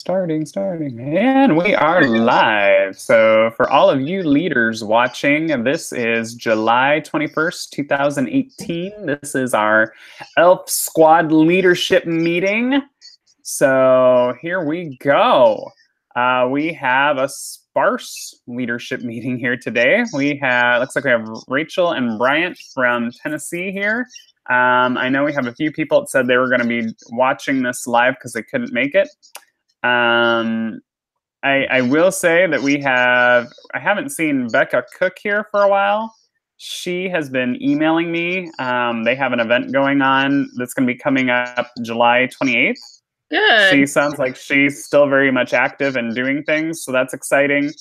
Starting. And we are live. So, for all of you leaders watching, this is July 21st, 2018. This is our ELF Squad leadership meeting. So, here we go. We have a sparse leadership meeting here today. Looks like we have Rachel and Bryant from Tennessee here. I know we have a few people that said they were going to be watching this live because they couldn't make it. I will say that I haven't seen Becca Cook here for a while. She has been emailing me. They have an event going on that's going to be coming up July 28th. Good. She sounds like she's still very much active and doing things, so that's exciting.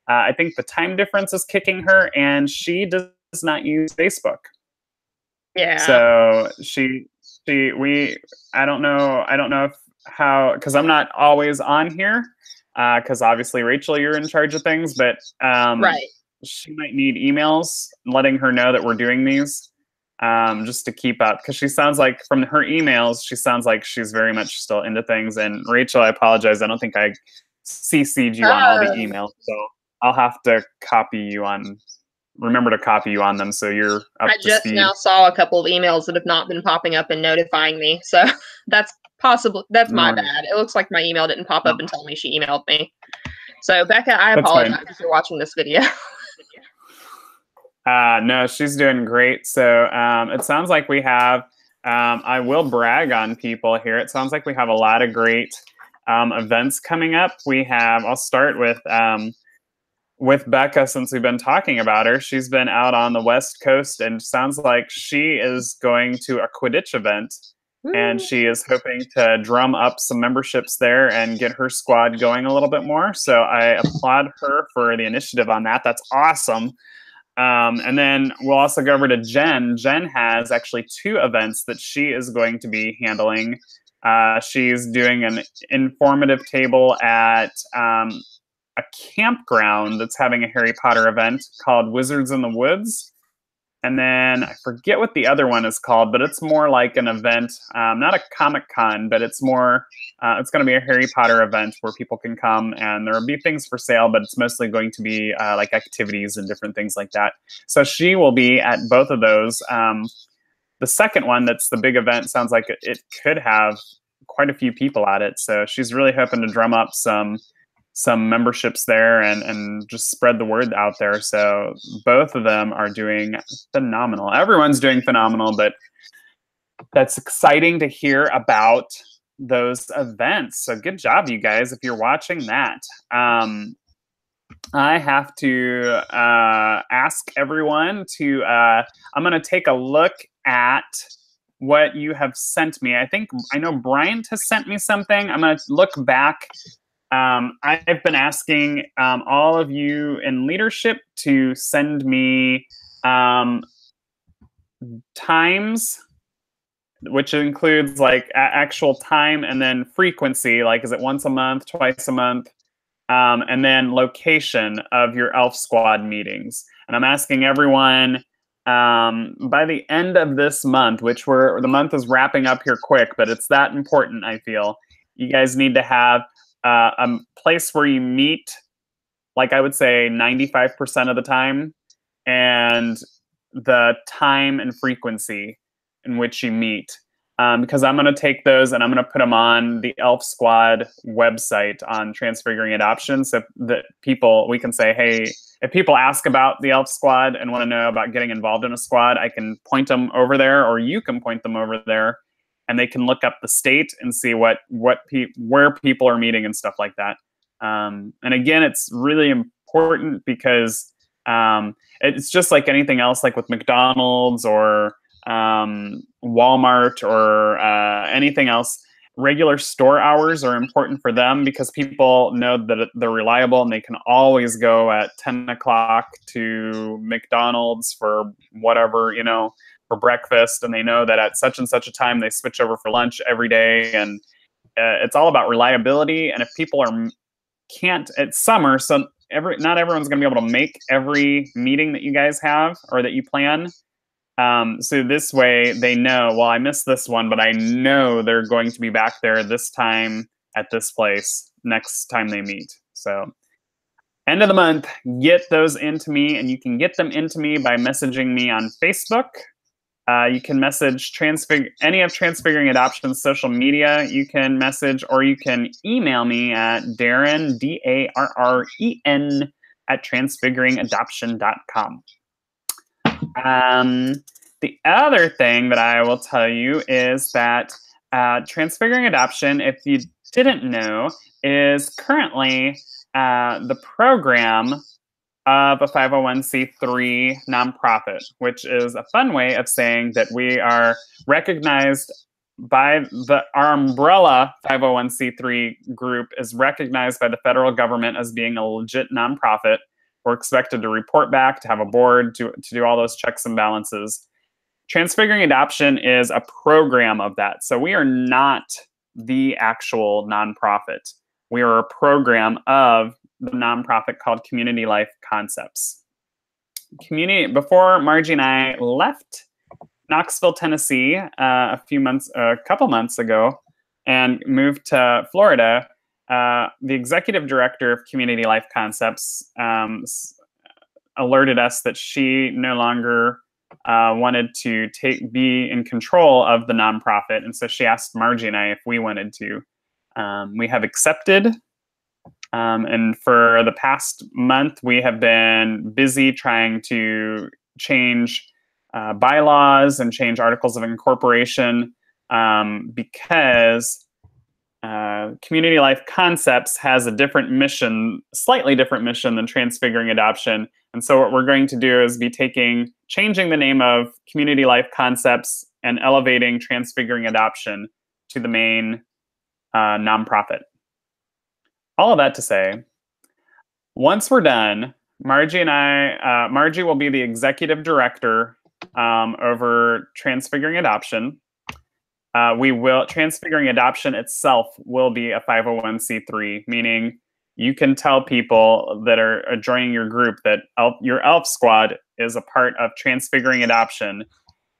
I think the time difference is kicking her, and she does not use Facebook. Yeah. So I don't know if because I'm not always on here, because obviously Rachel, you're in charge of things, but right. She might need emails letting her know that we're doing these, just to keep up, because she sounds like from her emails, she sounds like she's very much still into things. And Rachel, I apologize, I don't think I CC'd you on all the emails, so I'll have to remember to copy you on them so you're up to speed. I just now saw a couple of emails that have not been popping up and notifying me, so that's my bad. It looks like my email didn't pop up and tell me she emailed me. So Becca, I apologize if you're watching this video. No, she's doing great. So it sounds like we have, I will brag on people here. It sounds like we have a lot of great events coming up. I'll start with Becca, since we've been talking about her. She's been out on the West Coast, and sounds like she is going to a Quidditch event. And she is hoping to drum up some memberships there and get her squad going a little bit more. So I applaud her for the initiative on that. That's awesome. And then we'll also go over to Jen. Jen has actually 2 events that she is going to be handling. She's doing an informative table at a campground that's having a Harry Potter event called Wizards in the Woods. And then I forget what the other one is called, but it's more like an event, not a Comic-Con, but it's more, it's going to be a Harry Potter event where people can come, and there will be things for sale, but it's mostly going to be like activities and different things like that. So she will be at both of those. The second one, that's the big event, sounds like it could have quite a few people at it. So she's really hoping to drum up some memberships there and just spread the word out there. So both of them are doing phenomenal. Everyone's doing phenomenal, but that's exciting to hear about those events. So good job, you guys, if you're watching that. I have to ask everyone to, I'm going to take a look at what you have sent me. I know Bryant has sent me something. I'm going to look back. I've been asking all of you in leadership to send me times, which includes like actual time, and then frequency, like is it once a month, twice a month, and then location of your ELF Squad meetings. And I'm asking everyone by the end of this month, which the month is wrapping up here quick, but it's that important, I feel. You guys need to have a place where you meet, like I would say 95% of the time, and the time and frequency in which you meet. Because I'm going to take those and I'm going to put them on the ELF Squad website on Transfiguring Adoption, so that we can say, hey, if people ask about the ELF Squad and want to know about getting involved in a squad, I can point them over there, or you can point them over there, and they can look up the state and see where people are meeting and stuff like that. And again, it's really important because it's just like anything else, like with McDonald's or Walmart or anything else. Regular store hours are important for them because people know that they're reliable, and they can always go at 10 o'clock to McDonald's for whatever, for breakfast, and they know that at such and such a time they switch over for lunch every day. And it's all about reliability. And if people it's summer, so not everyone's going to be able to make every meeting that you guys have or that you plan. So this way they know, well, I missed this one, but I know they're going to be back there this time at this place next time they meet. So end of the month, get those into me, and you can get them into me by messaging me on Facebook. You can message any of Transfiguring Adoption's social media. You can message or you can email me at Darren, DARREN, at transfiguringadoption.com. The other thing that I will tell you is that Transfiguring Adoption, if you didn't know, is currently the program of a 501c3 nonprofit, which is a fun way of saying that we are recognized by our umbrella 501c3 group is recognized by the federal government as being a legit nonprofit. We're expected to report back, to have a board, to do all those checks and balances. Transfiguring Adoption is a program of that. So we are not the actual nonprofit. We are a program of the nonprofit called Community Life Concepts. Before Margie and I left Knoxville, Tennessee, a couple months ago, and moved to Florida, the executive director of Community Life Concepts alerted us that she no longer wanted to be in control of the nonprofit, and so she asked Margie and I if we wanted to. We have accepted. And for the past month, we have been busy trying to change bylaws and change articles of incorporation because Community Life Concepts has a different mission, slightly different mission than Transfiguring Adoption. And so what we're going to do is be changing the name of Community Life Concepts and elevating Transfiguring Adoption to the main nonprofit. All of that to say, once we're done, Margie will be the executive director over Transfiguring Adoption. Transfiguring Adoption itself will be a 501c3, meaning you can tell people that are joining your group that your ELF squad is a part of Transfiguring Adoption.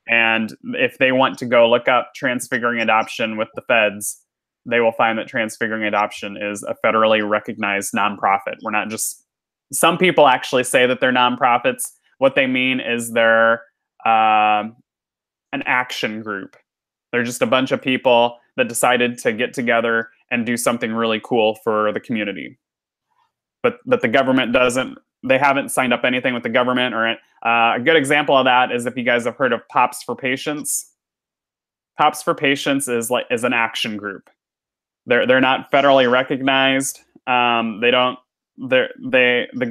And if they want to go look up Transfiguring Adoption with the feds, they will find that Transfiguring Adoption is a federally recognized nonprofit. We're not just, some people actually say that they're nonprofits. What they mean is they're an action group. They're just a bunch of people that decided to get together and do something really cool for the community. But the government they haven't signed up anything with the government. Or a good example of that is if you guys have heard of Pops for Patients. Pops for Patients is an action group. They're not federally recognized. The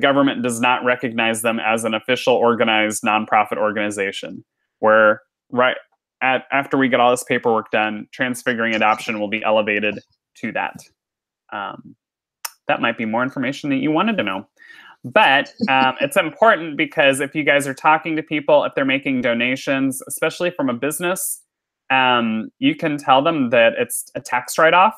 government does not recognize them as an official organized nonprofit organization. Where after we get all this paperwork done, Transfiguring Adoption will be elevated to that. That might be more information that you wanted to know. But it's important because if you guys are talking to people, if they're making donations, especially from a business, you can tell them that it's a tax write-off.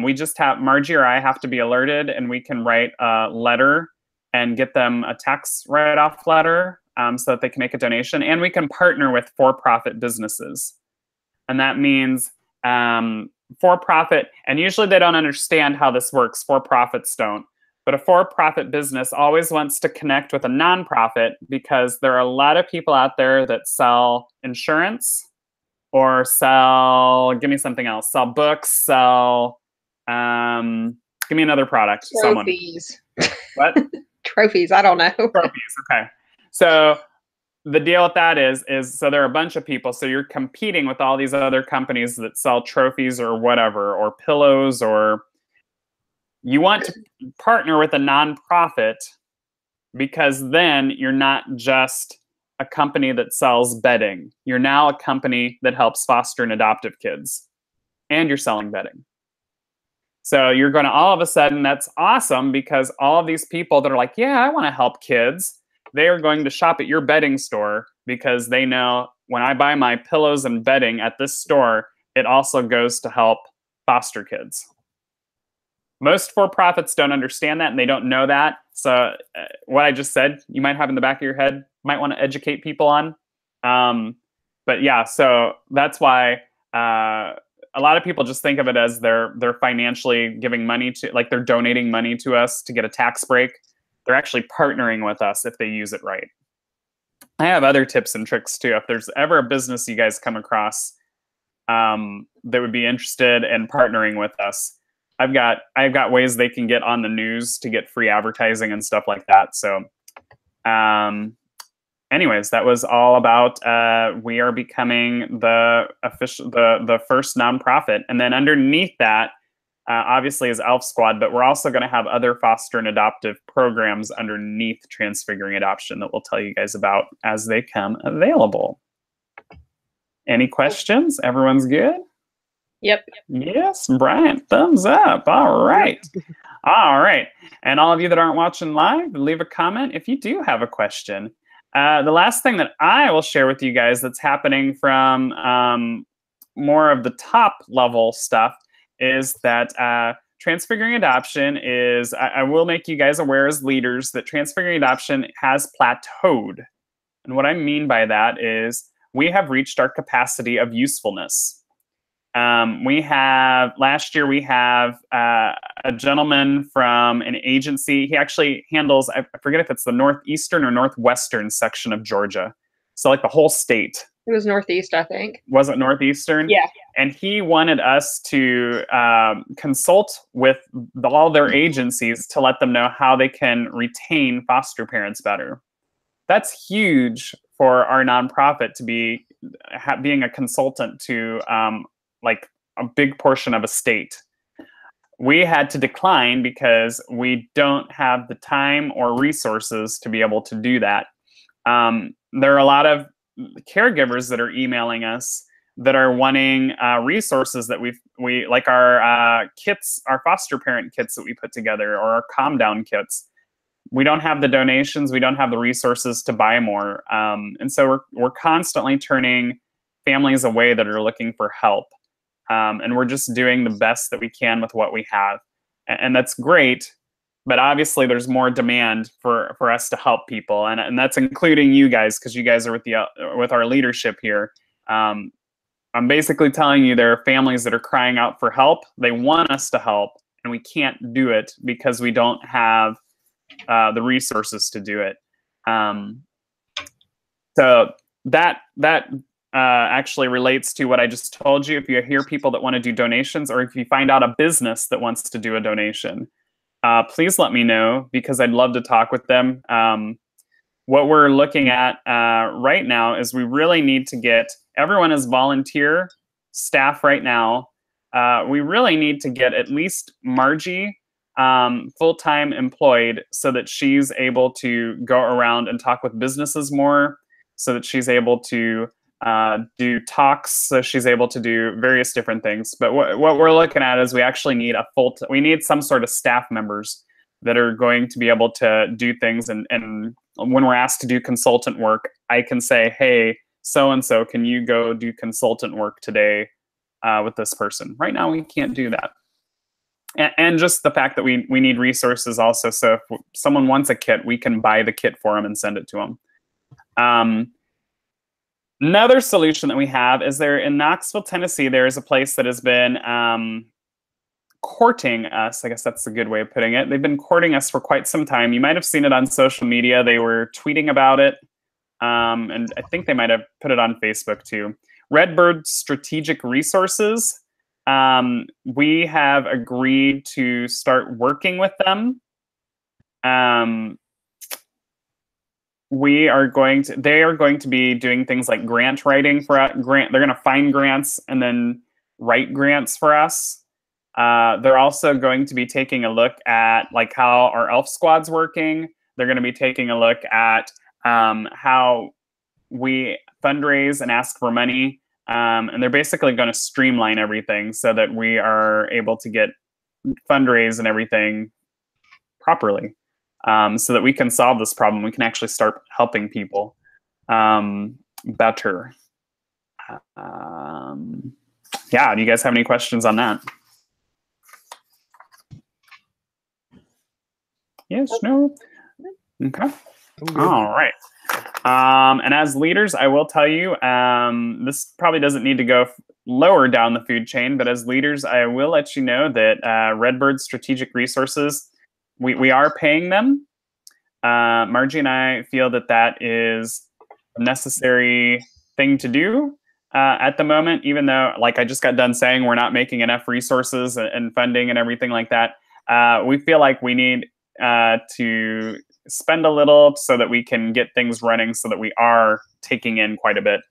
We just Margie or I have to be alerted, and we can write a letter and get them a tax write-off letter so that they can make a donation. And we can partner with for-profit businesses. And that means for-profit, and usually they don't understand how this works. For-profits don't. But a for-profit business always wants to connect with a nonprofit because there are a lot of people out there that sell insurance or give me something else, sell books, give me another product. Trophies. What? Trophies, I don't know. Trophies, okay. So the deal with that is so there are a bunch of people. So you're competing with all these other companies that sell trophies or whatever, or pillows, or you want to partner with a nonprofit because then you're not just a company that sells bedding. You're now a company that helps foster and adoptive kids, and you're selling bedding. So you're going to all of a sudden, that's awesome because all of these people that are like, yeah, I want to help kids, they are going to shop at your bedding store because they know when I buy my pillows and bedding at this store, it also goes to help foster kids. Most for-profits don't understand that, and they don't know that. So what I just said, you might have in the back of your head, might want to educate people on. But yeah, so that's why a lot of people just think of it as they're financially giving money to, like they're donating money to us to get a tax break. They're actually partnering with us if they use it right. I have other tips and tricks too. If there's ever a business you guys come across that would be interested in partnering with us, I've got ways they can get on the news to get free advertising and stuff like that. So anyways, that was all about we are becoming the first nonprofit. And then underneath that, obviously is Elf Squad, but we're also going to have other foster and adoptive programs underneath Transfiguring Adoption that we'll tell you guys about as they come available. Any questions? Everyone's good? Yep. Yes, Brian, thumbs up. All right. All right. And all of you that aren't watching live, leave a comment if you do have a question. The last thing that I will share with you guys that's happening from more of the top level stuff is that Transfiguring Adoption is, I will make you guys aware as leaders that Transfiguring Adoption has plateaued. And what I mean by that is we have reached our capacity of usefulness. Last year we have a gentleman from an agency. He actually handles, I forget if it's the northeastern or northwestern section of Georgia. So like the whole state. It was Northeast, I think. Was it Northeastern? Yeah. And he wanted us to consult with all their agencies to let them know how they can retain foster parents better. That's huge for our nonprofit to be being a consultant to like a big portion of a state. We had to decline because we don't have the time or resources to be able to do that. There are a lot of caregivers that are emailing us that are wanting resources that we like our kits, our foster parent kits that we put together, or our calm down kits. We don't have the donations, we don't have the resources to buy more, and so we're constantly turning families away that are looking for help, and we're just doing the best that we can with what we have, and that's great. But obviously, there's more demand for us to help people, and that's including you guys, because you guys are with our leadership here. I'm basically telling you there are families that are crying out for help. They want us to help, and we can't do it because we don't have the resources to do it. So that actually relates to what I just told you. If you hear people that want to do donations, or if you find out a business that wants to do a donation, please let me know, because I'd love to talk with them. What we're looking at right now is we really need to get, everyone is volunteer staff right now. We really need to get at least Margie full-time employed so that she's able to go around and talk with businesses more, so that she's able to do talks, so she's able to do various different things. But what we're looking at is we actually need we need some sort of staff members that are going to be able to do things. And when we're asked to do consultant work, I can say, hey, so-and-so, can you go do consultant work today with this person? Right now, we can't do that. And just the fact that we need resources also. So if someone wants a kit, we can buy the kit for them and send it to them. Another solution that we have is there in Knoxville, Tennessee, there is a place that has been courting us. I guess that's a good way of putting it. They've been courting us for quite some time. You might have seen it on social media. They were tweeting about it. And I think they might have put it on Facebook too. Redbird Strategic Resources. We have agreed to start working with them. They are going to be doing things like grant writing for us. They're going to find grants and then write grants for us. They're also going to be taking a look at like how our Elf Squad's working. They're going to be taking a look at how we fundraise and ask for money. And they're basically going to streamline everything so that we are able to get fundraise and everything properly. So that we can solve this problem. We can actually start helping people better. Yeah, do you guys have any questions on that? Yes, no? Okay. All right. And as leaders, I will tell you, this probably doesn't need to go lower down the food chain, but as leaders, I will let you know that Redbird Strategic Resources, we are paying them. Margie and I feel that that is a necessary thing to do at the moment, even though, like I just got done saying, we're not making enough resources and funding and everything like that. We feel like we need to spend a little so that we can get things running so that we are taking in quite a bit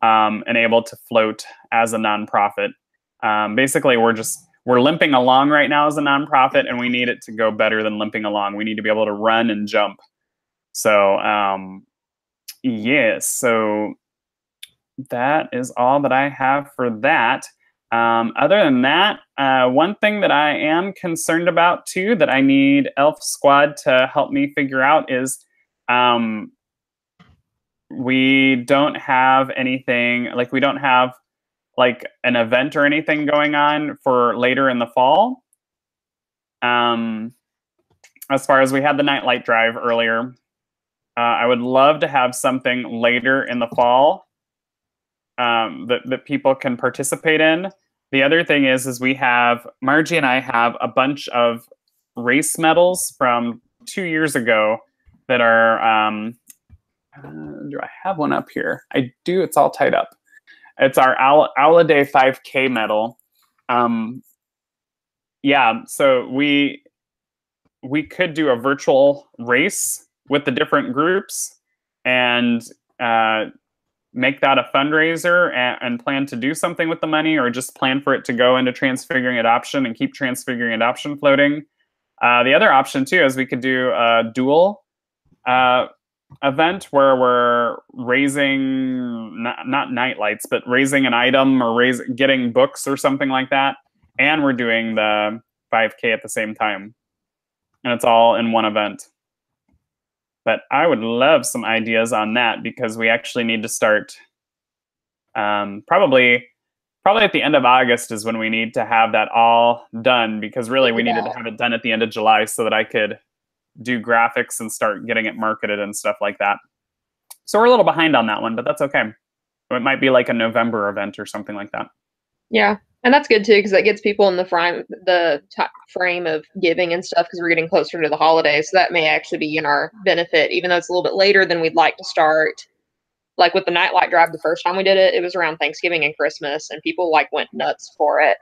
and able to float as a nonprofit. Basically, we're limping along right now as a nonprofit, and we need it to go better than limping along. We need to be able to run and jump. So, yes, so that is all that I have for that. Other than that, one thing that I am concerned about too, that I need Elf Squad to help me figure out is we don't have anything, like we don't have like an event or anything going on for later in the fall. As far as we had the nightlight drive earlier, I would love to have something later in the fall that people can participate in. The other thing is we have, Margie and I have a bunch of race medals from 2 years ago that are, do I have one up here? I do, it's all tied up. It's our Aladay 5K medal. Yeah, so we could do a virtual race with the different groups and make that a fundraiser and plan to do something with the money, or just plan for it to go into Transfiguring Adoption and keep Transfiguring Adoption floating. The other option too is we could do a dual event where we're raising, not night lights, but raising an item or getting books or something like that. And we're doing the 5K at the same time. And it's all in one event. But I would love some ideas on that, because we actually need to start probably at the end of August is when we need to have that all done, because really we needed to have it done at the end of July so that I could do graphics and start getting it marketed and stuff like that. So we're a little behind on that one, but that's okay. It might be like a November event or something like that. Yeah. And that's good too, because that gets people in the frame of giving and stuff, because we're getting closer to the holidays. So that may actually be in our benefit, even though it's a little bit later than we'd like to start. Like with the nightlight drive, the first time we did it, it was around Thanksgiving and Christmas, and people like went nuts for it.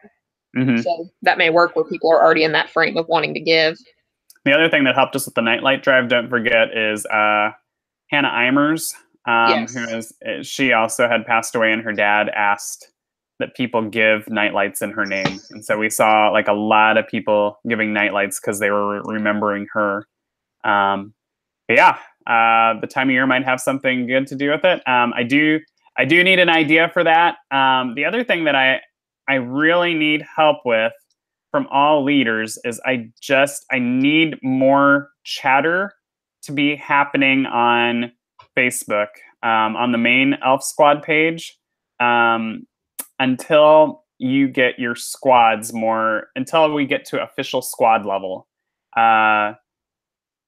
Mm-hmm. So that may work where people are already in that frame of wanting to give. The other thing that helped us with the nightlight drive, don't forget, is Hannah Eimers, yes. She also had passed away, and her dad asked that people give nightlights in her name. And so we saw like a lot of people giving nightlights because they were remembering her. But yeah, the time of year might have something good to do with it. I do need an idea for that. The other thing that I really need help with from all leaders is I need more chatter to be happening on Facebook, on the main Elf Squad page. Until you get your squads until we get to official squad level. The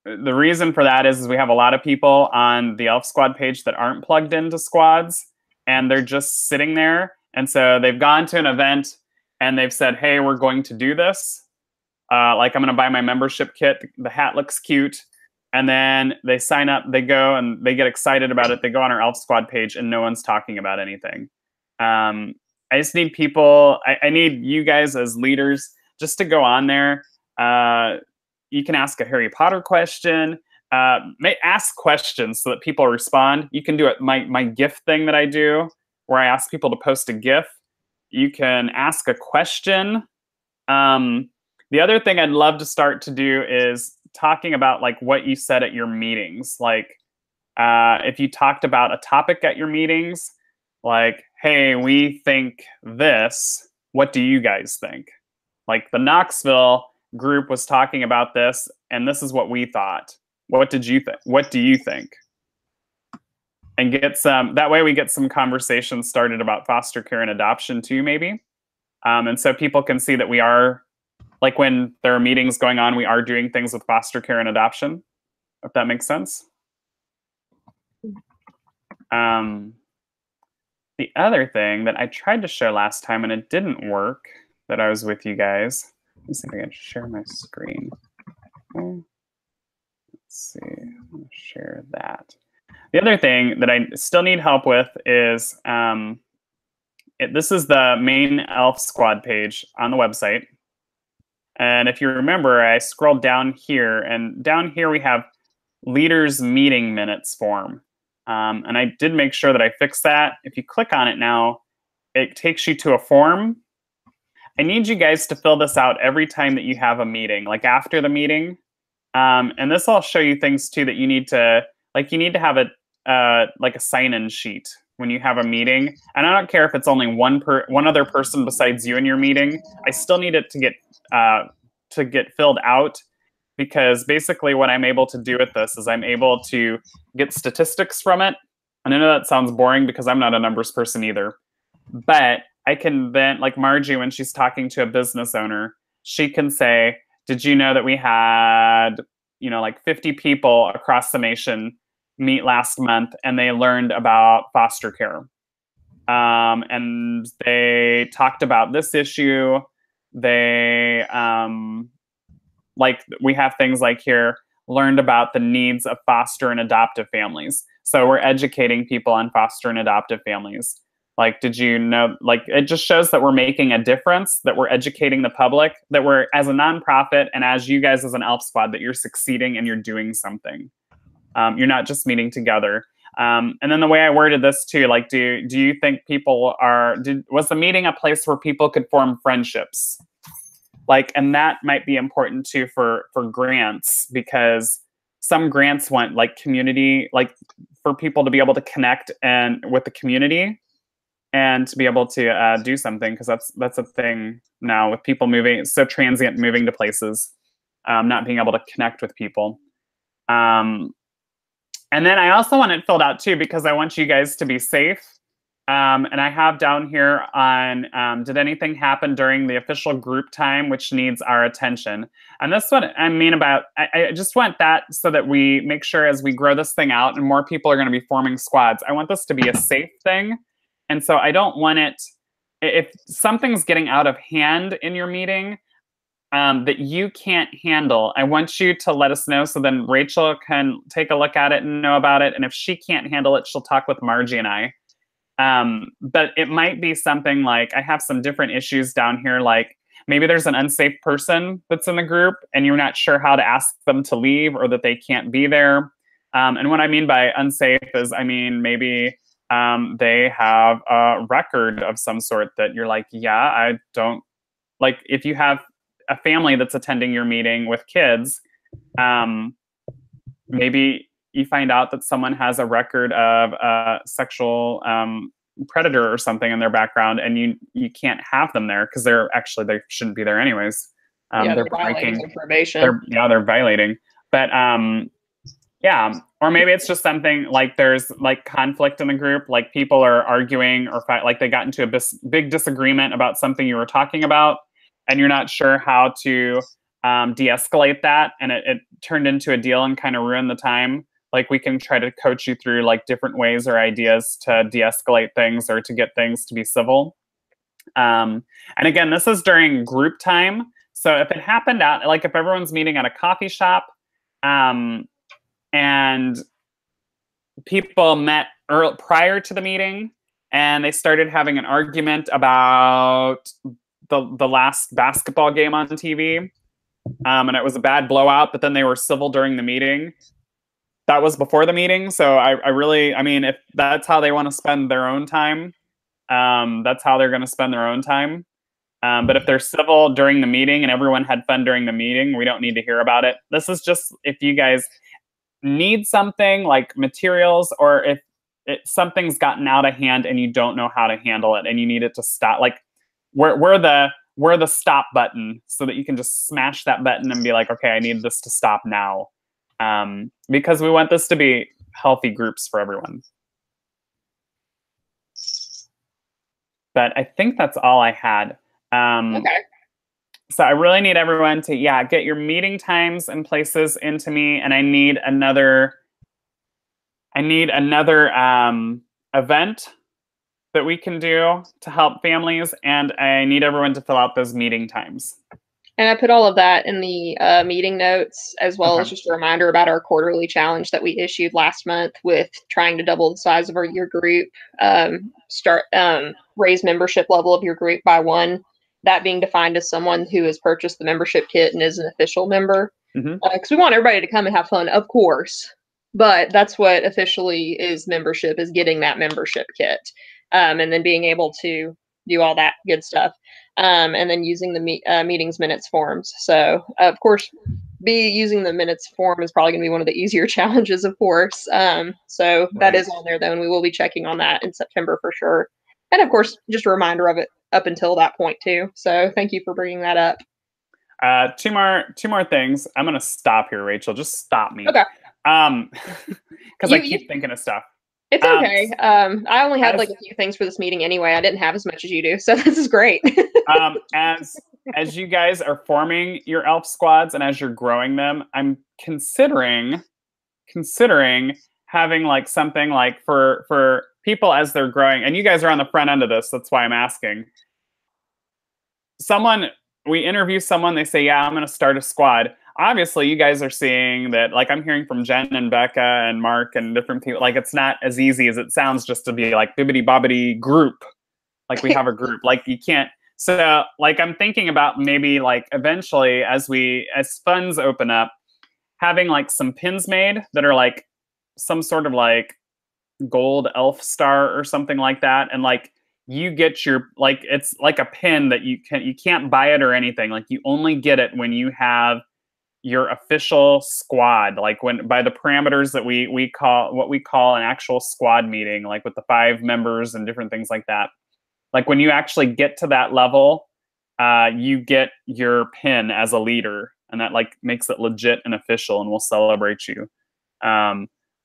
reason for that is we have a lot of people on the Elf Squad page that aren't plugged into squads, and they're just sitting there. And so they've gone to an event and they've said, hey, we're going to do this. Like, I'm going to buy my membership kit. The hat looks cute. And then they sign up, they go, and they get excited about it. They go on our Elf Squad page and no one's talking about anything. I just need people, I need you guys as leaders just to go on there. You can ask a Harry Potter question, ask questions so that people respond. You can do it, my GIF thing that I do, where I ask people to post a GIF. You can ask a question. The other thing I'd love to start to do is talking about like what you said at your meetings. Like if you talked about a topic at your meetings, like, hey, we think this, what do you guys think? Like the Knoxville group was talking about this, and this is what we thought. What did you think? What do you think? And that way we get some conversations started about foster care and adoption too, maybe. And so people can see that we are, like when there are meetings going on, we are doing things with foster care and adoption, if that makes sense. the other thing that I tried to share last time and it didn't work, that I was with you guys. Let's see if I can share my screen. Okay. Let's see. I'm going to share that. The other thing that I still need help with is this is the main ELF squad page on the website. And if you remember, I scrolled down here, and down here we have leaders meeting minutes form. And I did make sure that I fixed that. If you click on it now, it takes you to a form. I need you guys to fill this out every time that you have a meeting, like after the meeting. And this will show you things too that you need to, like you need to have like a sign-in sheet when you have a meeting. And I don't care if it's only one other person besides you in your meeting. I still need it to get filled out, because basically what I'm able to do with this is I'm able to get statistics from it. And I know that sounds boring because I'm not a numbers person either. But I can then, like Margie, when she's talking to a business owner, she can say, did you know that we had, like 50 people across the nation meet last month and they learned about foster care? And they talked about this issue. They, like we have things like here, learned about the needs of foster and adoptive families. So we're educating people on foster and adoptive families. Like, did you know, like, it just shows that we're making a difference, that we're educating the public, that we're, as a nonprofit and as you guys as an ELF squad, that you're succeeding and you're doing something. You're not just meeting together. And then the way I worded this too, like, do you think people was the meeting a place where people could form friendships? Like, and that might be important too for grants, because some grants want like community, like for people to be able to connect and with the community and to be able to do something, because that's a thing now with people moving, so transient, moving to places, not being able to connect with people. And then I also want it filled out too, because I want you guys to be safe. And I have down here on, did anything happen during the official group time, which needs our attention? And that's what I mean about, I just want that so that we make sure as we grow this thing out and more people are going to be forming squads, I want this to be a safe thing. And so I don't want it, if something's getting out of hand in your meeting that you can't handle, I want you to let us know, so then Rachel can take a look at it and know about it. And if she can't handle it, she'll talk with Margie and I. But it might be something like, I have some different issues down here, like maybe there's an unsafe person that's in the group and you're not sure how to ask them to leave or that they can't be there. And what I mean by unsafe is, I mean, maybe they have a record of some sort that you're like, yeah, I don't, like if you have a family that's attending your meeting with kids, maybe you find out that someone has a record of a sexual predator or something in their background, and you can't have them there because they shouldn't be there anyways. They're violating their probation. They're violating. But yeah, or maybe it's just something like there's like conflict in the group, like people are arguing or fight, like they got into a big disagreement about something you were talking about, and you're not sure how to de-escalate that, and it turned into a deal and kind of ruined the time. Like we can try to coach you through like different ways or ideas to de-escalate things or to get things to be civil. And again, this is during group time. So if it happened out, like if everyone's meeting at a coffee shop, and people met prior to the meeting and they started having an argument about the last basketball game on TV, and it was a bad blowout, but then they were civil during the meeting. That was before the meeting. So I mean, if that's how they want to spend their own time, that's how they're going to spend their own time. But if they're civil during the meeting and everyone had fun during the meeting, we don't need to hear about it. This is just if you guys need something like materials, or if something's gotten out of hand and you don't know how to handle it and you need it to stop, like we're the stop button, so that you can just smash that button and be like, okay, I need this to stop now. Because we want this to be healthy groups for everyone. But I think that's all I had. Okay. So I really need everyone to, get your meeting times and places into me. And I need another event that we can do to help families, and I need everyone to fill out those meeting times. And I put all of that in the meeting notes, as well as just a reminder about our quarterly challenge that we issued last month with trying to double the size of your group, raise membership level of your group by 1. That being defined as someone who has purchased the membership kit and is an official member. Because we want everybody to come and have fun, of course. But that's what officially is membership, is getting that membership kit. And then being able to do all that good stuff. And then using the meetings minutes forms. So, of course, using the minutes form is probably going to be one of the easier challenges, of course. So that is on there, though, and we will be checking on that in September for sure. And, of course, just a reminder of it up until that point, too. So thank you for bringing that up. Two more things. I'm going to stop here, Rachel. Just stop me. Okay. Because I keep thinking of stuff. It's okay. I only had like a few things for this meeting anyway. I didn't have as much as you do, so this is great. As you guys are forming your elf squads and as you're growing them, I'm considering having like something like for people as they're growing, and you guys are on the front end of this. That's why I'm asking. We interview someone, they say, yeah, I'm going to start a squad. Obviously, you guys are seeing that, like I'm hearing from Jen and Becca and Mark and different people, like it's not as easy as it sounds just to be like bibbity bobbity group. Like we have a group, like you can't. So like I'm thinking about maybe like eventually as funds open up, having like some pins made that are like some sort of like gold elf star or something like that. And like you get your, like, it's like a pin that you can't buy it or anything. Like you only get it when you have your official squad, like when by the parameters that we call an actual squad meeting, like with the 5 members and different things like that. Like when you actually get to that level, you get your pin as a leader, and that like makes it legit and official, and we'll celebrate you.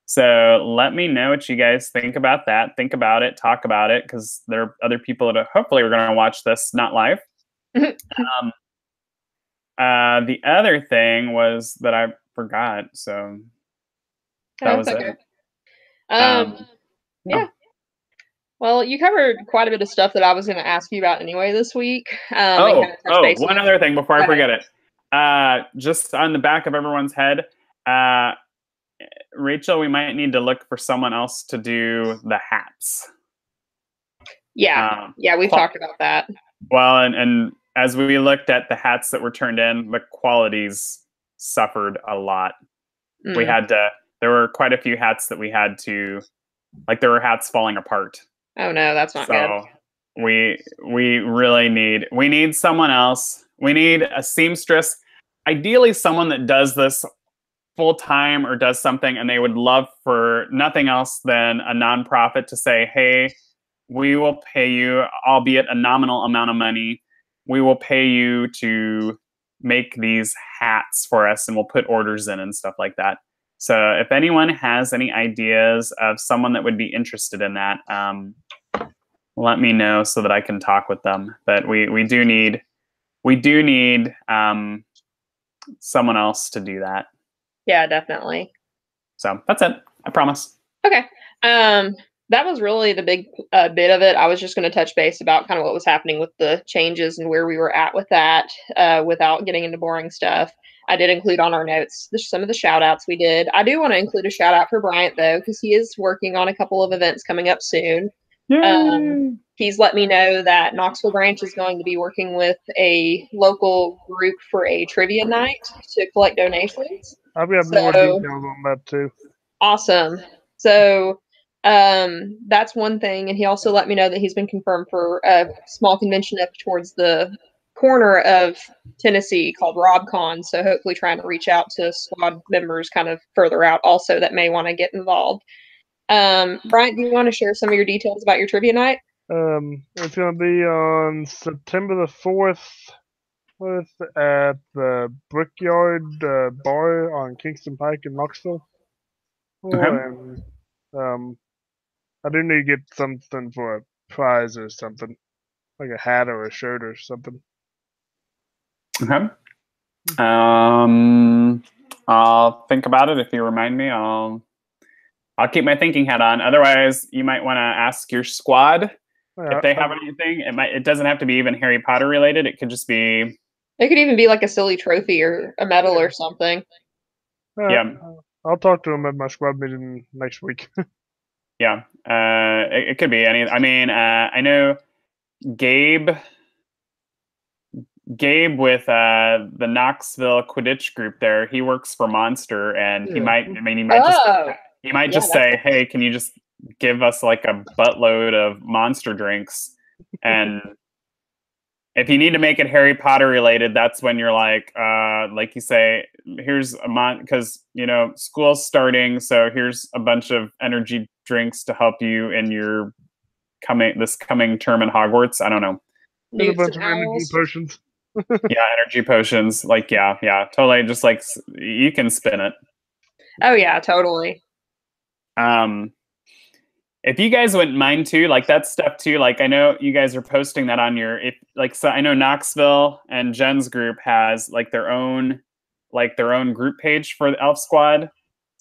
So let me know what you guys think about that. Think about it, talk about it, because there are other people that hopefully are going to watch this, not live. The other thing was that I forgot, so that was okay. It. Yeah. Well, you covered quite a bit of stuff that I was going to ask you about anyway this week. One other thing before I forget it. Just on the back of everyone's head, Rachel, we might need to look for someone else to do the hats. Yeah, we've talked about that. Well, and as we looked at the hats that were turned in, the qualities suffered a lot. There were quite a few hats that we had to, like there were hats falling apart. Oh no, that's not good. So we really need someone else. We need a seamstress, ideally someone that does this full time or does something, and they would love for nothing else than a nonprofit to say, hey, we will pay you, albeit a nominal amount of money. We will pay you to make these hats for us, and we'll put orders in and stuff like that. So if anyone has any ideas of someone that would be interested in that, let me know so that I can talk with them. But we do need someone else to do that. Yeah, definitely. So that's it. I promise. Okay. That was really the big bit of it. I was just going to touch base about kind of what was happening with the changes and where we were at with that without getting into boring stuff. I did include on our notes some of the shout outs we did. I do want to include a shout out for Bryant, though, because he is working on a couple of events coming up soon. He's let me know that Knoxville branch is going to be working with a local group for a trivia night to collect donations. I've got more details on that, too. Awesome. So that's one thing. And he also let me know that he's been confirmed for a small convention up towards the corner of Tennessee called RobCon. So hopefully trying to reach out to squad members kind of further out also that may want to get involved. Bryant, do you want to share some of your details about your trivia night? It's going to be on September the 4th at the Brickyard Bar on Kingston Pike in Knoxville. Okay. And, I do need to get something for a prize or something, like a hat or a shirt or something. Okay. I'll think about it. If you remind me, I'll keep my thinking hat on. Otherwise, you might want to ask your squad if they have anything, it doesn't have to be even Harry Potter related. It could just be. It could even be like a silly trophy or a medal or something. Yeah. I'll talk to him at my squad meeting next week. Yeah. It could be any. I mean, I know Gabe with the Knoxville Quidditch group there, he works for Monster, and he might just say, "Hey, can you just give us like a buttload of Monster drinks?" And if you need to make it Harry Potter related, that's when you're like you say, "Here's a because school's starting, so here's a bunch of energy drinks to help you in your coming term in Hogwarts." I don't know. A bunch of energy potions. Yeah, energy potions. Like, yeah, totally. Just like you can spin it. Oh yeah, totally. If you guys wouldn't mind too, like that stuff too. Like I know you guys are posting that on your so I know Knoxville and Jen's group has like their own group page for the Elf Squad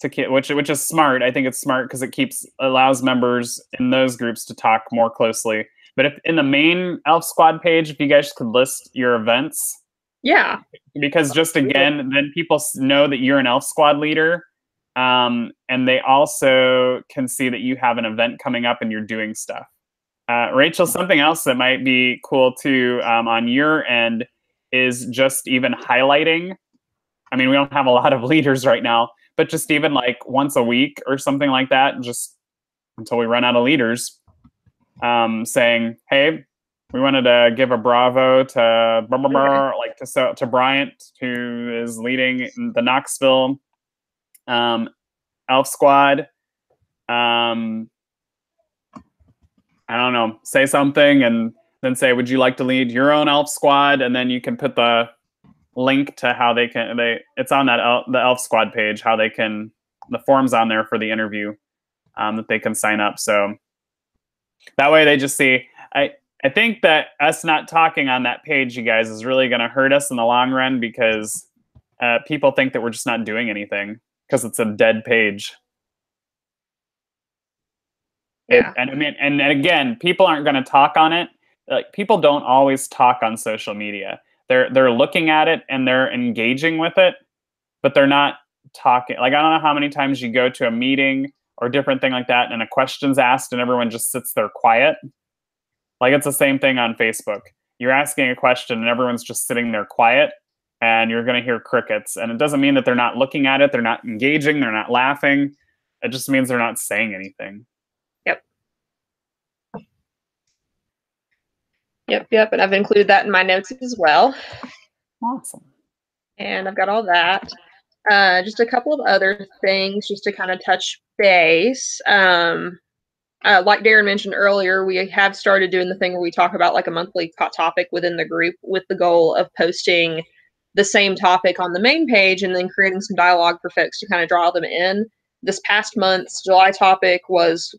which is smart. I think it's smart because it allows members in those groups to talk more closely. But if in the main Elf Squad page, if you guys could list your events. Yeah. Because just again, then people know that you're an Elf Squad leader. And they also can see that you have an event coming up and you're doing stuff. Rachel, something else that might be cool too on your end is just even highlighting. I mean, we don't have a lot of leaders right now, but just even like once a week or something like that, just until we run out of leaders. Saying, "Hey, we wanted to give a bravo to to Bryant, who is leading the Knoxville Elf Squad." I don't know. Say something, and then say, "Would you like to lead your own Elf Squad?" And then you can put the link to how they can. It's on that the Elf Squad page. How they can the form's on there for the interview that they can sign up. So. That way they just see, I think that us not talking on that page, you guys, is really going to hurt us in the long run because people think that we're just not doing anything because it's a dead page. Yeah. And again, people aren't going to talk on it. Like people don't always talk on social media. They're looking at it and they're engaging with it, but they're not talking. Like I don't know how many times you go to a meeting or different thing like that, and a question's asked and everyone just sits there quiet. Like it's the same thing on Facebook. You're asking a question and everyone's just sitting there quiet and you're going to hear crickets. And it doesn't mean that they're not looking at it, they're not engaging, they're not laughing. It just means they're not saying anything. Yep. And I've included that in my notes as well. Awesome. And I've got all that. Just a couple of other things just to kind of touch base. Like Darren mentioned earlier, we have started doing the thing where we talk about like a monthly hot topic within the group with the goal of posting the same topic on the main page and then creating some dialogue for folks to kind of draw them in. This past month's July topic was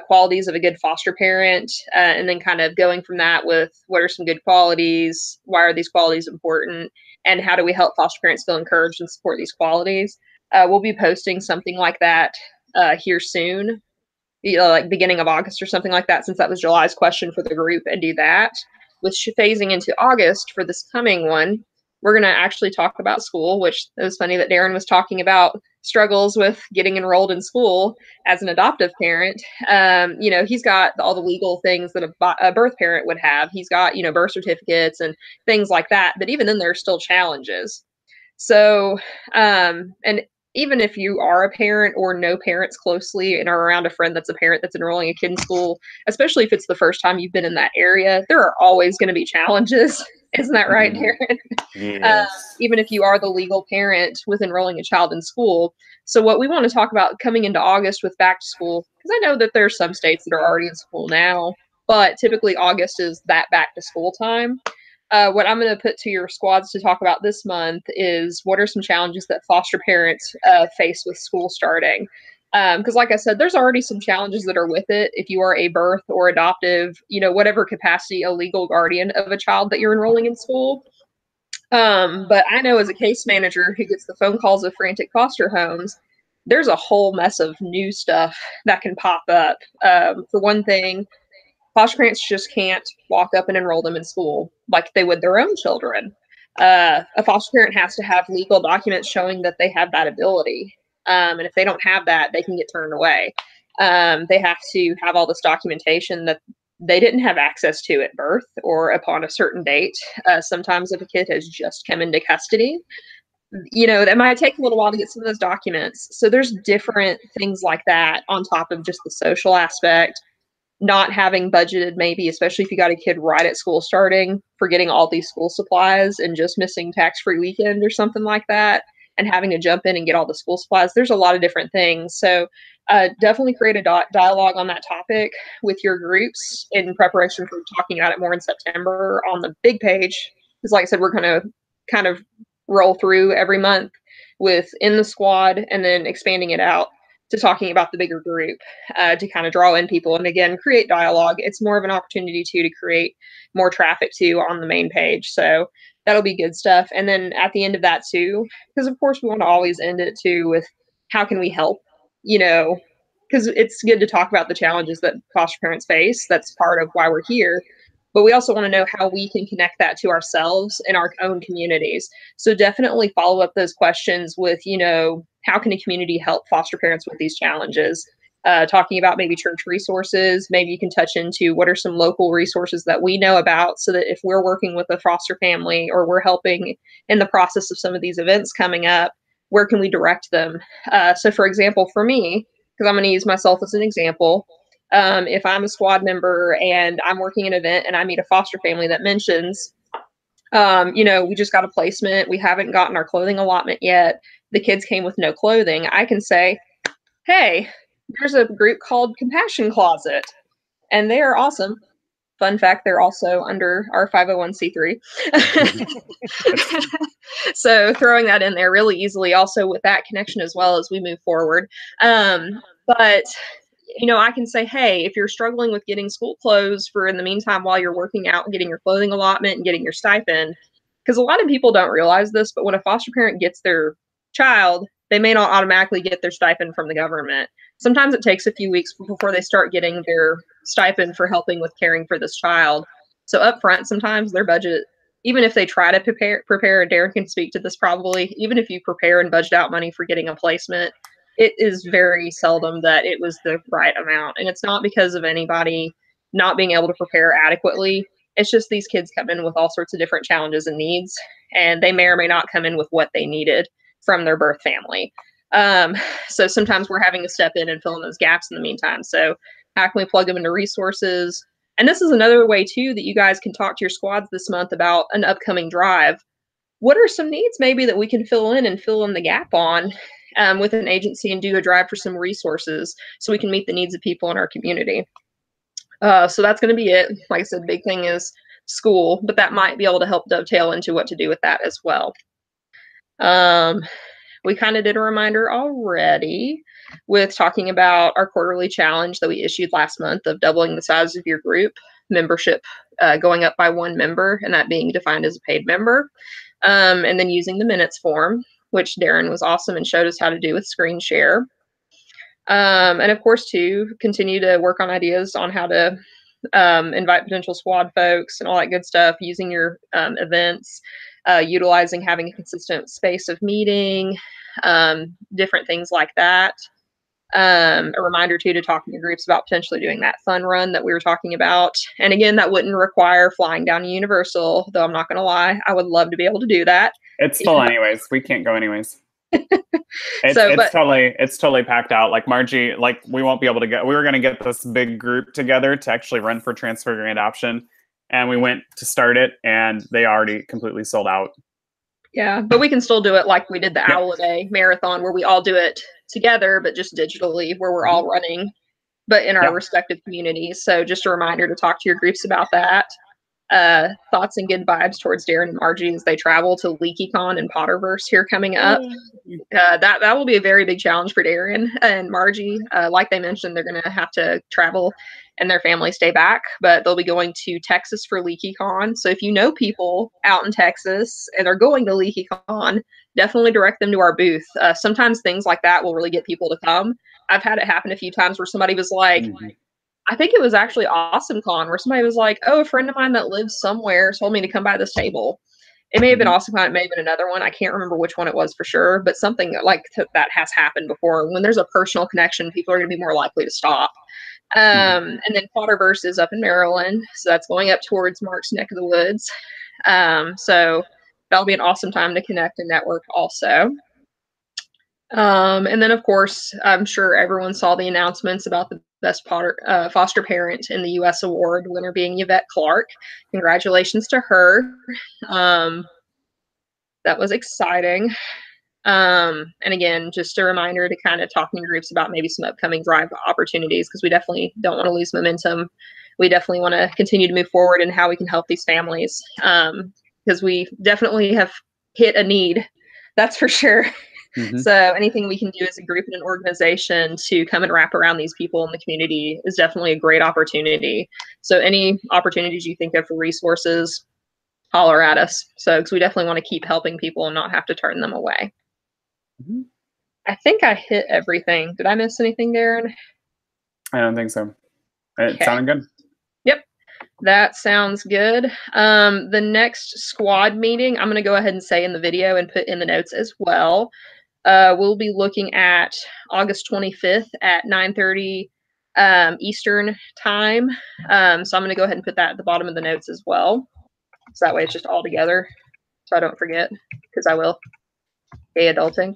qualities of a good foster parent, and then kind of going from that with what are some good qualities, why are these qualities important, and how do we help foster parents feel encouraged and support these qualities. We'll be posting something like that here soon, like beginning of August or something like that, since that was July's question for the group, and do that. With phasing into August for this coming one, we're going to actually talk about school, which it was funny that Darren was talking about struggles with getting enrolled in school as an adoptive parent. He's got all the legal things that a birth parent would have. He's got, birth certificates and things like that. But even then, there are still challenges. So, and even if you are a parent or know parents closely and are around a friend that's a parent that's enrolling a kid in school, especially if it's the first time you've been in that area, there are always going to be challenges. Isn't that right, Darren? Yes. Even if you are the legal parent with enrolling a child in school. So what we want to talk about coming into August with back to school, because I know that there are some states that are already in school now, but typically August is that back to school time. What I'm going to put to your squads to talk about this month is what are some challenges that foster parents face with school starting. Because like I said, there's already some challenges that are with it. If you are a birth or adoptive, whatever capacity, a legal guardian of a child that you're enrolling in school. But I know as a case manager who gets the phone calls of frantic foster homes, there's a whole mess of new stuff that can pop up. For one thing, foster parents just can't walk up and enroll them in school like they would their own children. A foster parent has to have legal documents showing that they have that ability. And if they don't have that, they can get turned away. They have to have all this documentation that they didn't have access to at birth or upon a certain date. Sometimes if a kid has just come into custody, that might take a little while to get some of those documents. So there's different things like that on top of just the social aspect. Not having budgeted, maybe, especially if you got a kid right at school starting, for getting all these school supplies and just missing tax-free weekend or something like that, and having to jump in and get all the school supplies. There's a lot of different things. So definitely create a dialogue on that topic with your groups in preparation for talking about it more in September on the big page. Because like I said, we're going to kind of roll through every month with in the squad and then expanding it out to talking about the bigger group to kind of draw in people and again create dialogue. It's more of an opportunity to create more traffic too on the main page. So that'll be good stuff. And then at the end of that too, because of course we want to always end it too with how can we help, because it's good to talk about the challenges that foster parents face. That's part of why we're here. But we also want to know how we can connect that to ourselves and our own communities. So definitely follow up those questions with, how can a community help foster parents with these challenges? Talking about maybe church resources, maybe you can touch into what are some local resources that we know about so that if we're working with a foster family or we're helping in the process of some of these events coming up, where can we direct them? So for example, for me, because I'm going to use myself as an example, if I'm a squad member and I'm working an event and I meet a foster family that mentions, we just got a placement, we haven't gotten our clothing allotment yet, the kids came with no clothing, I can say, hey, there's a group called Compassion Closet, and they are awesome. Fun fact, they're also under our 501c3. So throwing that in there really easily, also with that connection as well as we move forward. But I can say, hey, if you're struggling with getting school clothes for in the meantime while you're working out and getting your clothing allotment and getting your stipend, because a lot of people don't realize this, but when a foster parent gets their child, they may not automatically get their stipend from the government. Sometimes it takes a few weeks before they start getting their stipend for helping with caring for this child. So up front, sometimes their budget, even if they try to prepare, and Darren can speak to this probably, even if you prepare and budget out money for getting a placement, it is very seldom that it was the right amount. And it's not because of anybody not being able to prepare adequately. It's just these kids come in with all sorts of different challenges and needs, and they may or may not come in with what they needed from their birth family. So sometimes we're having to step in and fill in those gaps in the meantime. So how can we plug them into resources? And this is another way too that you guys can talk to your squads this month about an upcoming drive. What are some needs maybe that we can fill in the gap on with an agency and do a drive for some resources so we can meet the needs of people in our community? So that's going to be it. Like I said, big thing is school, but that might be able to help dovetail into what to do with that as well. We kind of did a reminder already with talking about our quarterly challenge that we issued last month of doubling the size of your group membership, going up by 1 member, and that being defined as a paid member. And then using the minutes form, which Darren was awesome and showed us how to do with screen share. And of course, to continue to work on ideas on how to invite potential squad folks and all that good stuff, using your events, utilizing having a consistent space of meeting, different things like that. A reminder too to talk in your groups about potentially doing that fun run that we were talking about. And again, that wouldn't require flying down to Universal, though I'm not going to lie, I would love to be able to do that. It's full anyways. We can't go anyways. It's totally packed out. Like Margie, we won't be able to get. We were going to get this big group together to actually run for transferring adoption, and we went to start it, and they already completely sold out. Yeah, but we can still do it like we did the Owl a Day marathon, where we all do it together, but just digitally, where we're all running, but in our respective communities. So just a reminder to talk to your groups about that. Thoughts and good vibes towards Darren and Margie as they travel to LeakyCon and Potterverse here coming up. That will be a very big challenge for Darren and Margie. Like they mentioned, they're going to have to travel and their family stay back, but they'll be going to Texas for LeakyCon. So if you know people out in Texas and are going to LeakyCon, definitely direct them to our booth. Sometimes things like that will really get people to come. I've had it happen a few times where somebody was like, I think it was actually AwesomeCon where somebody was like, "Oh, a friend of mine that lives somewhere told me to come by this table." It may have been AwesomeCon, it may have been another one. I can't remember which one it was for sure, but something like that has happened before. When there's a personal connection, people are going to be more likely to stop. And then Potterverse is up in Maryland, so that's going up towards Mark's neck of the woods. So that'll be an awesome time to connect and network also. And then, of course, I'm sure everyone saw the announcements about the best foster parent in the U.S. award, winner being Yvette Clark. Congratulations to her. That was exciting. And again, just a reminder to kind of talk in groups about maybe some upcoming drive opportunities, because we definitely don't want to lose momentum. We definitely want to continue to move forward in how we can help these families, because we definitely have hit a need. That's for sure. So anything we can do as a group and an organization to come and wrap around these people in the community is definitely a great opportunity. So any opportunities you think of for resources, holler at us. So, because we definitely want to keep helping people and not have to turn them away. I think I hit everything. Did I miss anything, Darren? I don't think so. It sounded good. Yep. That sounds good. The next squad meeting, I'm going to go ahead and say in the video and put in the notes as well. We'll be looking at August 25th at 9:30 Eastern time. So I'm going to go ahead and put that at the bottom of the notes as well. So that way it's just all together, so I don't forget, because I will. Gay adulting.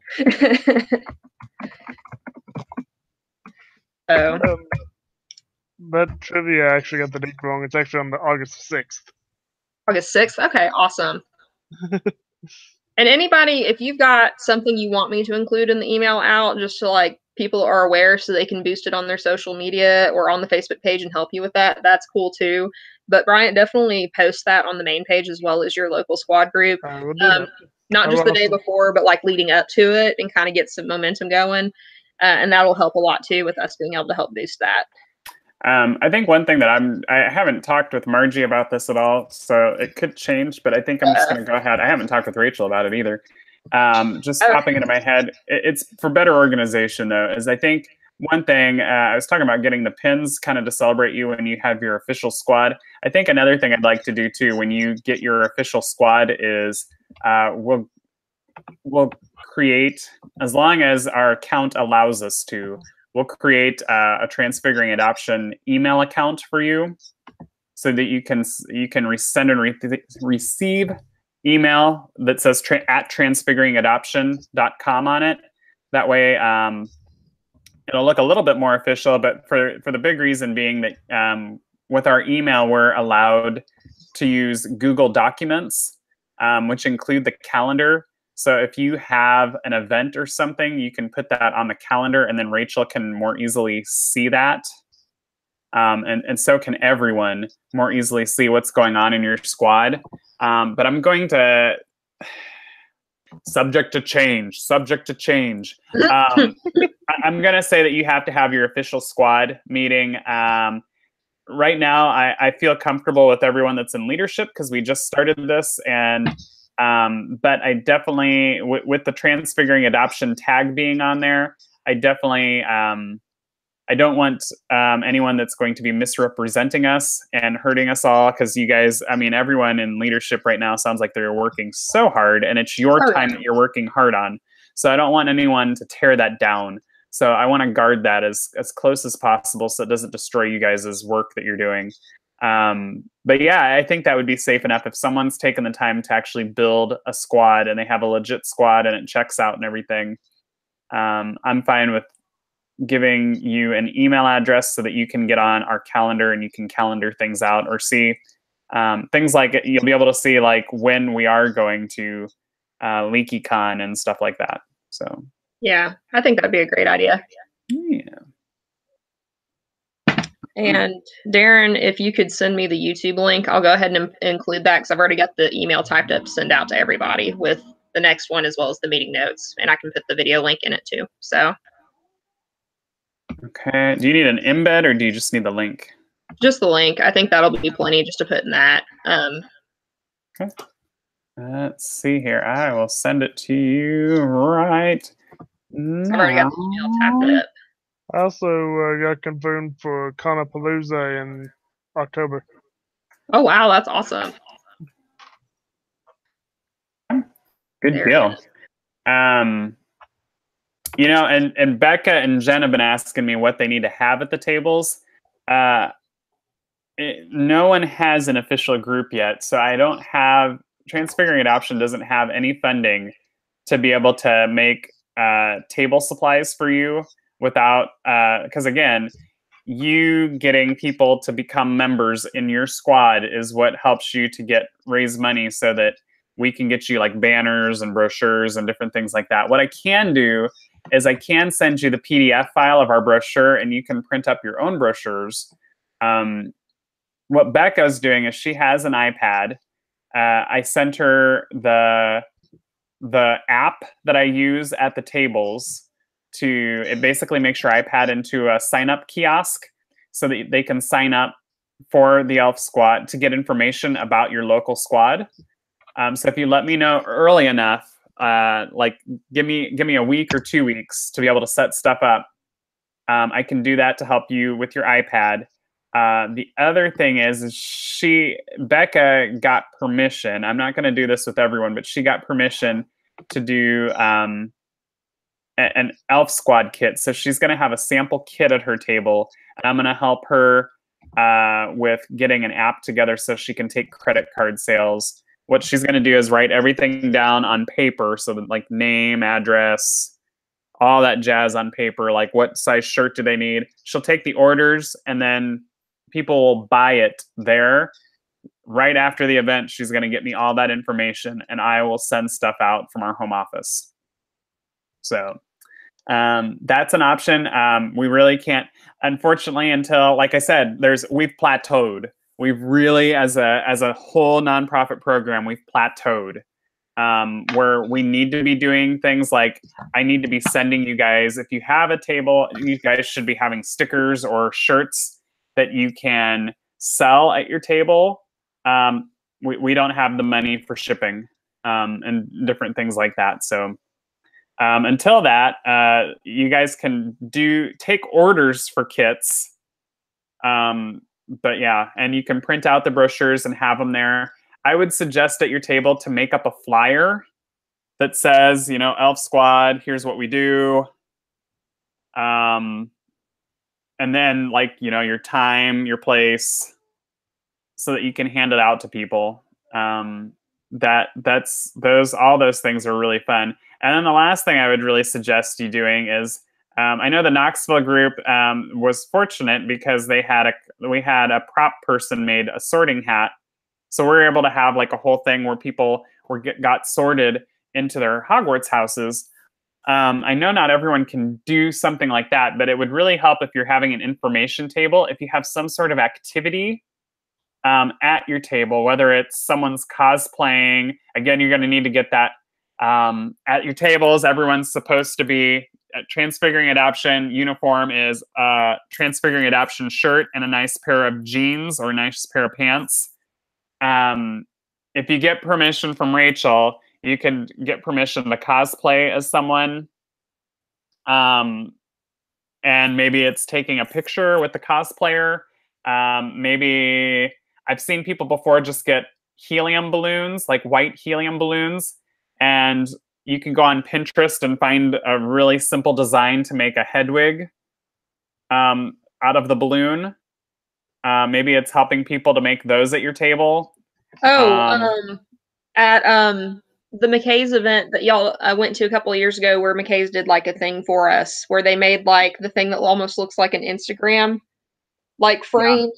So. That trivia actually got the date wrong. It's actually on the August 6th. August 6th? Okay, awesome. And anybody, if you've got something you want me to include in the email out, just so like people are aware so they can boost it on their social media or on the Facebook page and help you with that, that's cool too. But Bryant, definitely post that on the main page as well as your local squad group. Not just the day before, but like leading up to it, and kind of get some momentum going. And that'll help a lot too with us being able to help boost that. I think one thing that I haven't talked with Margie about this at all, so it could change, but I think I'm just going to go ahead. I haven't talked with Rachel about it either. Just popping into my head, it's for better organization though, is I think one thing, I was talking about getting the pins kind of to celebrate you when you have your official squad. I think another thing I'd like to do too, when you get your official squad, is we'll create, as long as our account allows us to, we'll create a Transfiguring Adoption email account for you, so that you can send and receive email that says at transfiguringadoption.com on it. That way, it'll look a little bit more official. But for the big reason being that with our email, we're allowed to use Google Documents, which include the calendar. So if you have an event or something, you can put that on the calendar, and then Rachel can more easily see that. And so can everyone more easily see what's going on in your squad. But I'm going to, subject to change. I'm going to say that you have to have your official squad meeting. Right now, I feel comfortable with everyone that's in leadership because we just started this, and but I definitely, with the Transfiguring Adoption tag being on there, I definitely, I don't want anyone that's going to be misrepresenting us and hurting us all, because you guys, I mean, everyone in leadership right now sounds like they're working so hard, and it's your time that you're working hard on. So I don't want anyone to tear that down. So I want to guard that as close as possible so it doesn't destroy you guys' work that you're doing. But yeah, I think that would be safe enough if someone's taken the time to actually build a squad and they have a legit squad and it checks out and everything. I'm fine with giving you an email address so that you can get on our calendar and you can calendar things out or see things like it. You'll be able to see like when we are going to LeakyCon and stuff like that. So yeah, I think that'd be a great idea. Yeah. And Darren, if you could send me the YouTube link, I'll go ahead and include that, because I've already got the email typed up to send out to everybody with the next one, as well as the meeting notes, and I can put the video link in it too. So. Okay. Do you need an embed or do you just need the link? Just the link. I think that'll be plenty just to put in that. Okay. Let's see here. I will send it to you right now. I've already got the email typed up. I also got confirmed for Conapalooza in October. Oh wow, that's awesome. Good Very deal. good. You know, and Becca and Jen have been asking me what they need to have at the tables. No one has an official group yet, so I don't have Transfiguring Adoption doesn't have any funding to be able to make table supplies for you without because again, you getting people to become members in your squad is what helps you to raise money so that we can get you like banners and brochures and different things like that. What I can do is I can send you the PDF file of our brochure and you can print up your own brochures. What Becca's doing is she has an iPad. I sent her the app that I use at the tables to it basically makes your iPad into a sign up kiosk so that they can sign up for the Elf Squad to get information about your local squad. So if you let me know early enough, like give me a week or 2 weeks to be able to set stuff up, I can do that to help you with your iPad. The other thing is Becca got permission. I'm not going to do this with everyone, but she got permission to do an Elf Squad kit. So she's going to have a sample kit at her table, and I'm going to help her with getting an app together so she can take credit card sales. What she's going to do is write everything down on paper, so that like name, address, all that jazz on paper, like what size shirt do they need. She'll take the orders and then people will buy it there. Right after the event, she's going to get me all that information and I will send stuff out from our home office. So that's an option. We really can't, unfortunately, until, like I said, we've plateaued. We've really, as a whole nonprofit program, we've plateaued. Where we need to be doing things like I need to be sending you guys, if you have a table, you guys should be having stickers or shirts that you can sell at your table. We don't have the money for shipping and different things like that. So until that, you guys can take orders for kits. But yeah, and you can print out the brochures and have them there. I would suggest at your table to make up a flyer that says, you know, Elf Squad, here's what we do. And then like, you know, your time, your place, so that you can hand it out to people. All those things are really fun. And then the last thing I would really suggest you doing is, I know the Knoxville group was fortunate because we had a prop person made a sorting hat. So we were able to have like a whole thing where people got sorted into their Hogwarts houses. I know not everyone can do something like that, but it would really help if you're having an information table. If you have some sort of activity at your table, whether it's someone's cosplaying, again, you're going to need to get that at your tables. Everyone's supposed to be Transfiguring Adoption uniform is a Transfiguring Adoption shirt and a nice pair of jeans or a nice pair of pants. If you get permission from Rachel, you can get permission to cosplay as someone. And maybe it's taking a picture with the cosplayer. Maybe I've seen people before just get helium balloons, like white helium balloons. And you can go on Pinterest and find a really simple design to make a head wig out of the balloon. Maybe it's helping people to make those at your table. At the McKay's event that y'all went to a couple of years ago, where McKay's did like a thing for us, where they made like the thing that almost looks like an Instagram like frame.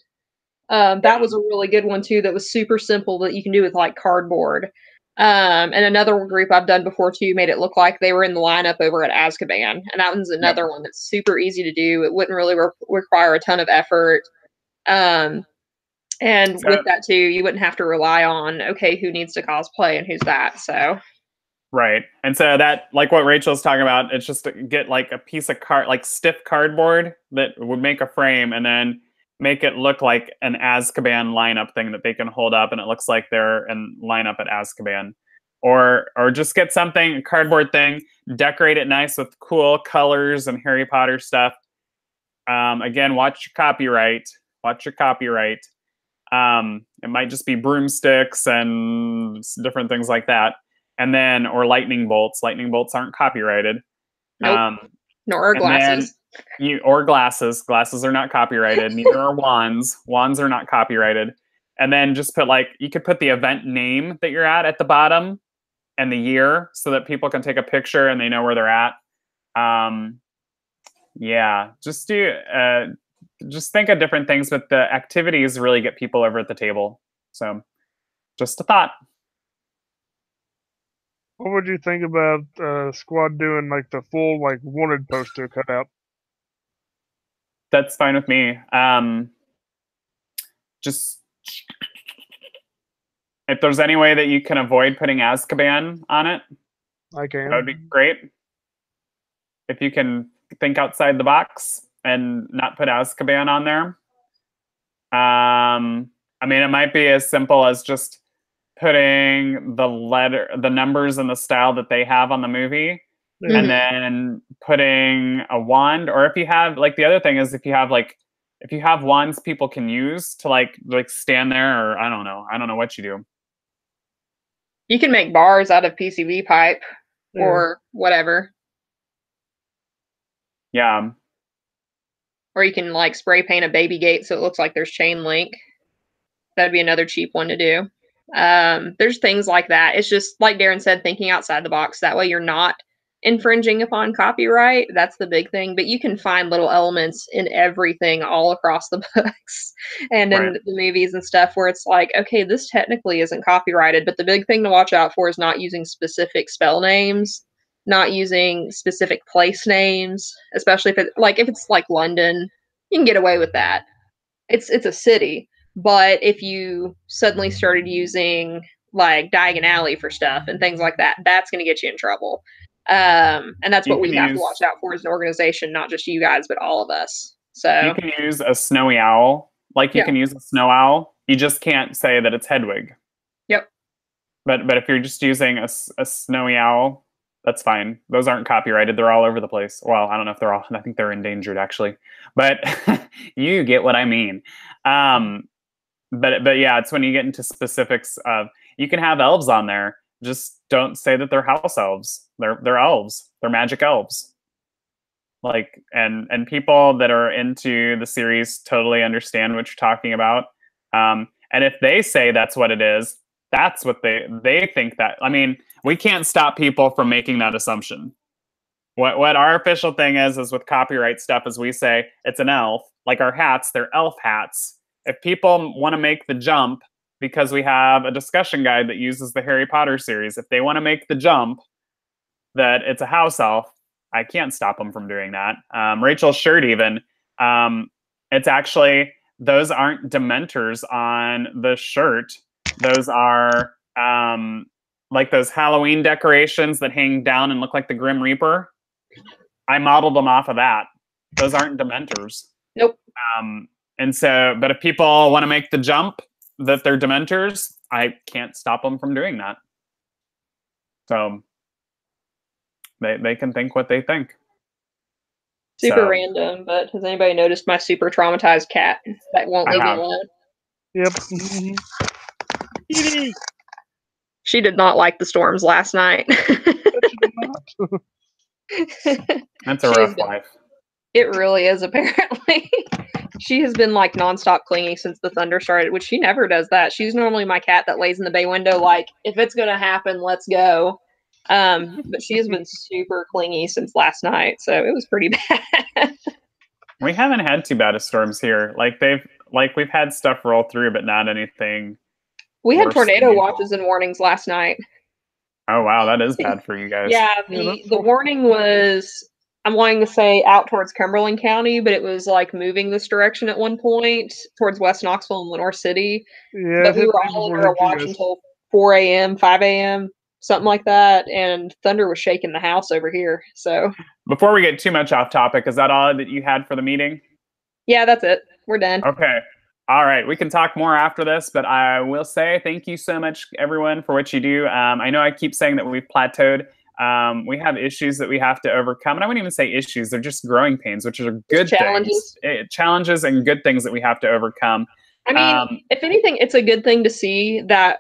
Yeah. That was a really good one too. That was super simple that you can do with like cardboard. And another group I've done before too made it look like they were in the lineup over at Azkaban, and that one's another one that's super easy to do. It wouldn't really require a ton of effort. And with that too, you wouldn't have to rely on, okay, who needs to cosplay and who's that. So right. And so that, like what Rachel's talking about, it's just to get like a piece of like stiff cardboard that would make a frame and then make it look like an Azkaban lineup thing that they can hold up and it looks like they're in lineup at Azkaban. Or just get something, a cardboard thing, decorate it nice with cool colors and Harry Potter stuff, Again, watch your copyright. Watch your copyright. It might just be broomsticks and different things like that. And then, or lightning bolts. Lightning bolts aren't copyrighted. Nope. Nor are glasses. Or glasses. Glasses are not copyrighted. Neither are wands. Wands are not copyrighted. And then just put you could put the event name that you're at the bottom and the year so that people can take a picture and they know where they're at. Yeah, just think of different things, but the activities really get people over at the table. So just a thought. What would you think about squad doing like the full wanted poster cutout? That's fine with me. Just if there's any way that you can avoid putting Azkaban on it, I can. that would be great. If you can think outside the box and not put Azkaban on there. I mean, it might be as simple as just putting the numbers in the style that they have on the movie, and then putting a wand. Or if you have the other thing is if you have wands people can use to like stand there, or I don't know what you do. You can make bars out of PCV pipe or whatever. Yeah. Or you can spray paint a baby gate so it looks like there's chain link. That'd be another cheap one to do. There's things like that. It's just like Darren said, thinking outside the box. That way you're not infringing upon copyright. That's the big thing. But you can find little elements in everything all across the books and in the movies and stuff where it's like, okay, this technically isn't copyrighted. But the big thing to watch out for is not using specific spell names, not using specific place names, especially if it's like London, you can get away with that. It's a city. But if you suddenly started using Diagon Alley for stuff and things like that, that's going to get you in trouble. And that's what we have to watch out for as an organization, not just you guys, but all of us. So you can use a snowy owl. You can use a snow owl. You just can't say that it's Hedwig. Yep. But if you're just using a snowy owl, that's fine. Those aren't copyrighted. They're all over the place. Well, I don't know if they're all. I think they're endangered actually. But you get what I mean. But yeah, it's when you get into specifics of you can have elves on there. Just don't say that they're house elves. They're elves. They're magic elves. And people that are into the series totally understand what you're talking about. And if they say that's what it is, that's what they think that. I mean, we can't stop people from making that assumption. What our official thing is with copyright stuff is we say it's an elf. Like our hats, they're elf hats. If people want to make the jump, because we have a discussion guide that uses the Harry Potter series, if they want to make the jump that it's a house elf, I can't stop them from doing that. Rachel's shirt even, it's actually, those aren't Dementors on the shirt. Those are those Halloween decorations that hang down and look like the Grim Reaper. I modeled them off of that. Those aren't Dementors. Nope. And so, but if people want to make the jump that they're Dementors, I can't stop them from doing that. So they can think what they think. Super random, but has anybody noticed my super traumatized cat that won't leave me alone? Yep. She did not like the storms last night. That's a rough life. It really is, apparently. She has been nonstop clingy since the thunder started, which she never does that. She's normally my cat that lays in the bay window if it's going to happen, let's go. But she has been super clingy since last night, so it was pretty bad. We haven't had too bad of storms here. We've had stuff roll through, but not anything. We had tornado watches and warnings last night. Oh wow, that is bad for you guys. Yeah, the warning was, I'm wanting to say out towards Cumberland County, but it was moving this direction at one point towards West Knoxville and Lenore City. Yeah, but we were all under a watch until 4 a.m., 5 a.m., something like that, and thunder was shaking the house over here. So before we get too much off topic, is that all that you had for the meeting? Yeah, that's it. We're done. Okay. All right. We can talk more after this, but I will say thank you so much, everyone, for what you do. I know I keep saying that we've plateaued. We have issues that we have to overcome. And I wouldn't even say issues. They're just growing pains, which are good challenges. things. Challenges and good things that we have to overcome. I mean, if anything, it's a good thing to see that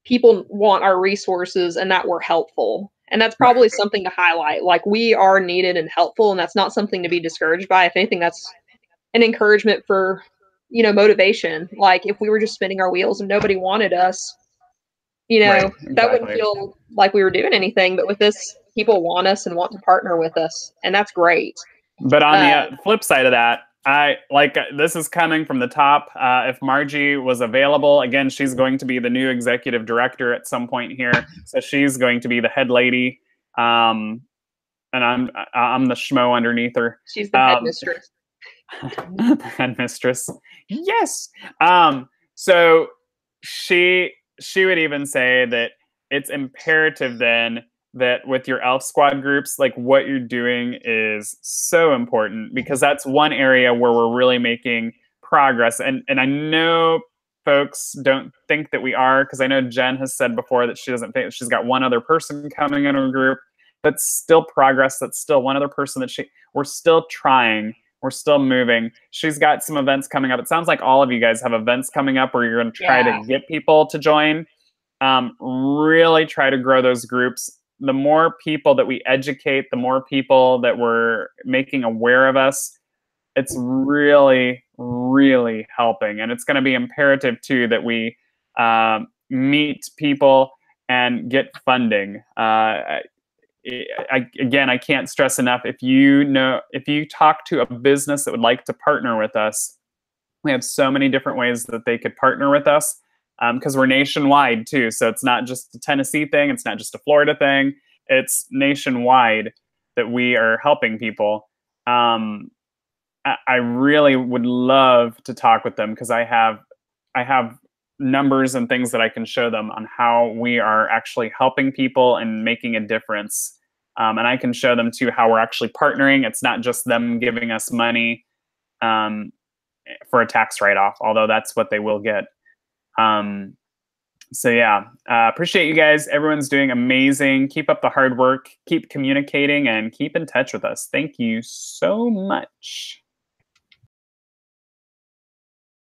people want our resources and that we're helpful. And that's probably something to highlight. Like, we are needed and helpful, and that's not something to be discouraged by. If anything, that's an encouragement for, motivation. Like, if we were just spinning our wheels and nobody wanted us, that wouldn't feel like we were doing anything. But with this, people want us and want to partner with us, and that's great. But on the flip side of that, this is coming from the top. If Margie was available, again, she's going to be the new executive director at some point here. So she's going to be the head lady. And I'm the schmo underneath her. She's the head mistress. Head mistress. Yes. So she would even say that it's imperative then that with your ELF squad groups, like, what you're doing is so important, because that's one area where we're really making progress. And I know folks don't think that we are, because I know Jen has said before that she doesn't think she's got one other person coming in her group. That's still progress. That's still one other person that we're still trying. We're still moving. She's got some events coming up. It sounds like all of you guys have events coming up where you're going to try to get people to join. Really try to grow those groups. The more people that we educate, the more people that we're making aware of us, it's really, really helping. And it's going to be imperative, too, that we meet people and get funding. Again, I can't stress enough, if you talk to a business that would like to partner with us, we have so many different ways that they could partner with us. Because we're nationwide too. So it's not just a Tennessee thing. It's not just a Florida thing. It's nationwide that we are helping people. I really would love to talk with them, because I have numbers and things that I can show them on how we are actually helping people and making a difference. And I can show them too how we're actually partnering. It's not just them giving us money for a tax write-off, although that's what they will get. So yeah, appreciate you guys. Everyone's doing amazing. Keep up the hard work, keep communicating, and keep in touch with us. Thank you so much.